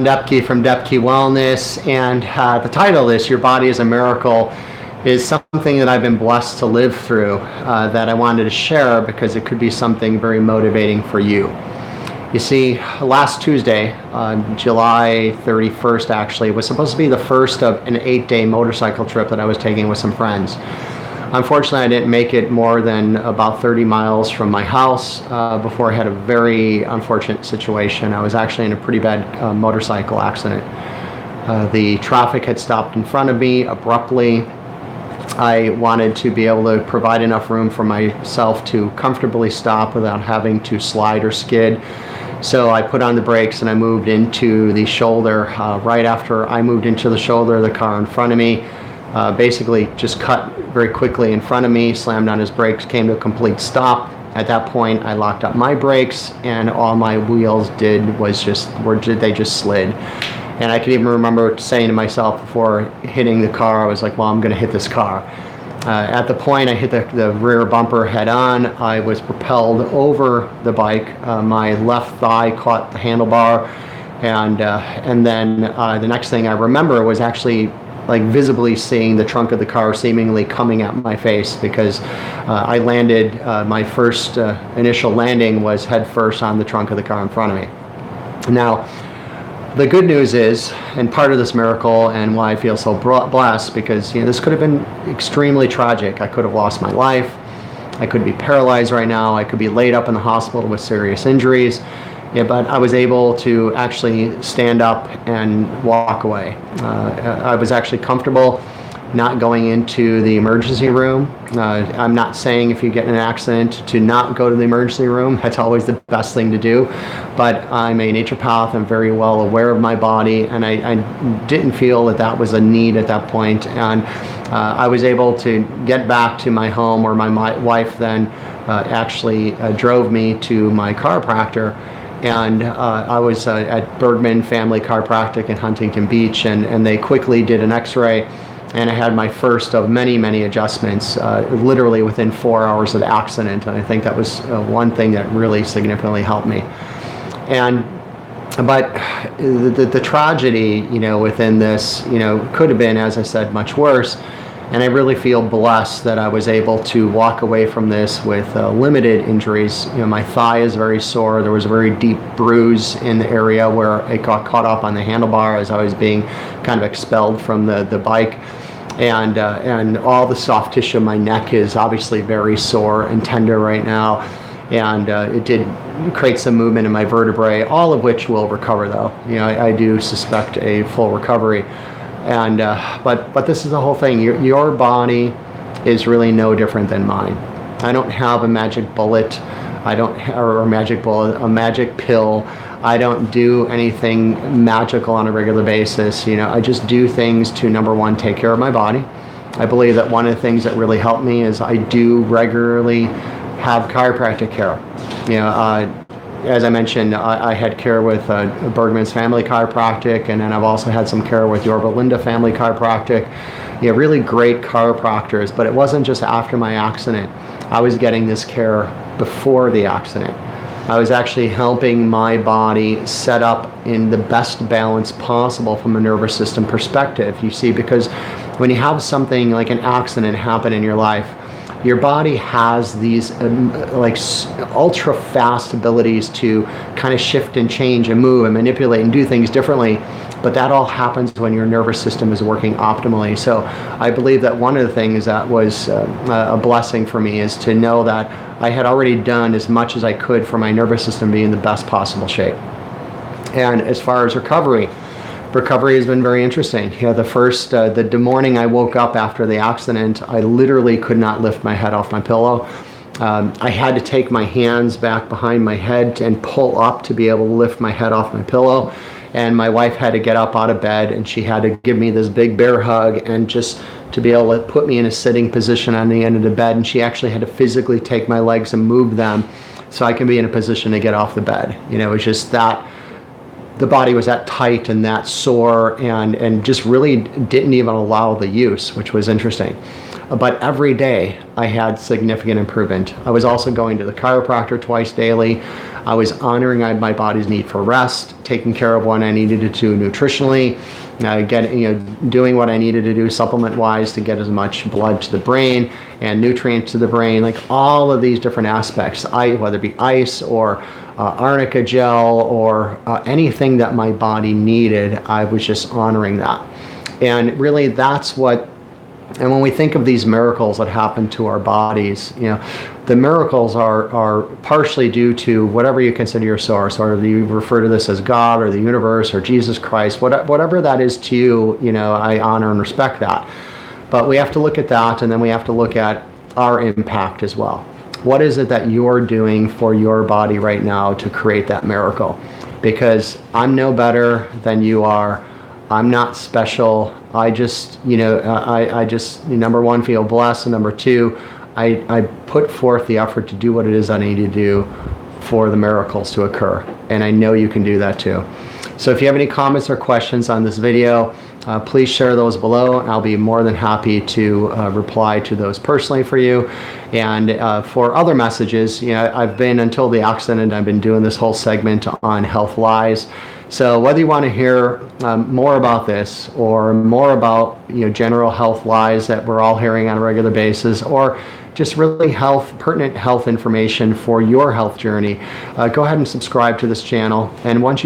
Depke from Depke Wellness, and the title of this, Your Body is a Miracle, is something that I've been blessed to live through that I wanted to share because it could be something very motivating for you. You see, last Tuesday, July 31st actually, was supposed to be the first of an 8-day motorcycle trip that I was taking with some friends. Unfortunately, I didn't make it more than about 30 miles from my house before I had a very unfortunate situation. I was actually in a pretty bad motorcycle accident. The traffic had stopped in front of me abruptly. I wanted to be able to provide enough room for myself to comfortably stop without having to slide or skid. So I put on the brakes and I moved into the shoulder. Right after I moved into the shoulder, the car in front of me basically just cut very quickly in front of me, slammed on his brakes, came to a complete stop. At that point, I locked up my brakes, and all my wheels did was just slid. And I can even remember saying to myself before hitting the car, I was like, well, I'm going to hit this car. At the point I hit the rear bumper head on, I was propelled over the bike. My left thigh caught the handlebar, and then the next thing I remember was actually like visibly seeing the trunk of the car seemingly coming at my face, because I landed, my first initial landing was head first on the trunk of the car in front of me. Now, the good news is, and part of this miracle and why I feel so blessed, because this could have been extremely tragic. I could have lost my life. I could be paralyzed right now. I could be laid up in the hospital with serious injuries. But I was able to actually stand up and walk away. I was actually comfortable not going into the emergency room. I'm not saying if you get in an accident to not go to the emergency room. That's always the best thing to do. But I'm a naturopath. I'm very well aware of my body, and I didn't feel that was a need at that point. And I was able to get back to my home, where my wife then actually drove me to my chiropractor. And I was at Bergman Family Chiropractic in Huntington Beach, and they quickly did an x-ray, and I had my first of many, many adjustments literally within 4 hours of the accident. And I think that was one thing that really significantly helped me. But the tragedy, within this, could have been, as I said, much worse. And I really feel blessed that I was able to walk away from this with limited injuries. My thigh is very sore. There was a very deep bruise in the area where it got caught up on the handlebar as I was being kind of expelled from the bike. And all the soft tissue of my neck is obviously very sore and tender right now. And it did create some movement in my vertebrae, all of which will recover though. I do suspect a full recovery. And but this is the whole thing. Your body is really no different than mine. I don't have a magic bullet. Or a magic pill. I don't do anything magical on a regular basis. I just do things to, number one, take care of my body. I believe that one of the things that really helped me is I do regularly have chiropractic care. As I mentioned, I had care with Bergman's Family Chiropractic, and then I've also had some care with Yorba Linda Family Chiropractic. Really great chiropractors, but it wasn't just after my accident. I was getting this care before the accident. I was actually helping my body set up in the best balance possible from a nervous system perspective. You see, because when you have something like an accident happen in your life, your body has these ultra fast abilities to kind of shift and change and move and manipulate and do things differently. But that all happens when your nervous system is working optimally. So I believe that one of the things that was a blessing for me is to know that I had already done as much as I could for my nervous system being in the best possible shape. And as far as recovery has been very interesting. The morning I woke up after the accident, I literally could not lift my head off my pillow. I had to take my hands back behind my head and pull up to be able to lift my head off my pillow. And my wife had to get up out of bed, and she had to give me this big bear hug and just to be able to put me in a sitting position on the end of the bed. And she actually had to physically take my legs and move them so I can be in a position to get off the bed. It was just that the body was that tight and that sore, and just really didn't even allow the use, which was interesting. but every day I had significant improvement. I was also going to the chiropractor twice daily. I was honoring my body's need for rest, taking care of what I needed to nutritionally, doing what I needed to do supplement-wise to get as much blood to the brain and nutrients to the brain, like all of these different aspects, whether it be ice or arnica gel or anything that my body needed, I was just honoring that. And really that's what, and when we think of these miracles that happen to our bodies, the miracles are partially due to whatever you consider your source, or you refer to this as God or the universe or Jesus Christ, whatever that is to you, I honor and respect that. But we have to look at that, and then we have to look at our impact as well. What is it that you're doing for your body right now to create that miracle? Because I'm no better than you are. I'm not special. I just, I just, number one, feel blessed, and number two, I put forth the effort to do what it is I need to do for the miracles to occur. And I know you can do that too. So if you have any comments or questions on this video, please share those below. I'll be more than happy to reply to those personally for you. And for other messages, I've been, until the accident, I've been doing this whole segment on health lies. So whether you want to hear more about this, or more about general health lies that we're all hearing on a regular basis, or just really pertinent health information for your health journey, go ahead and subscribe to this channel. And once you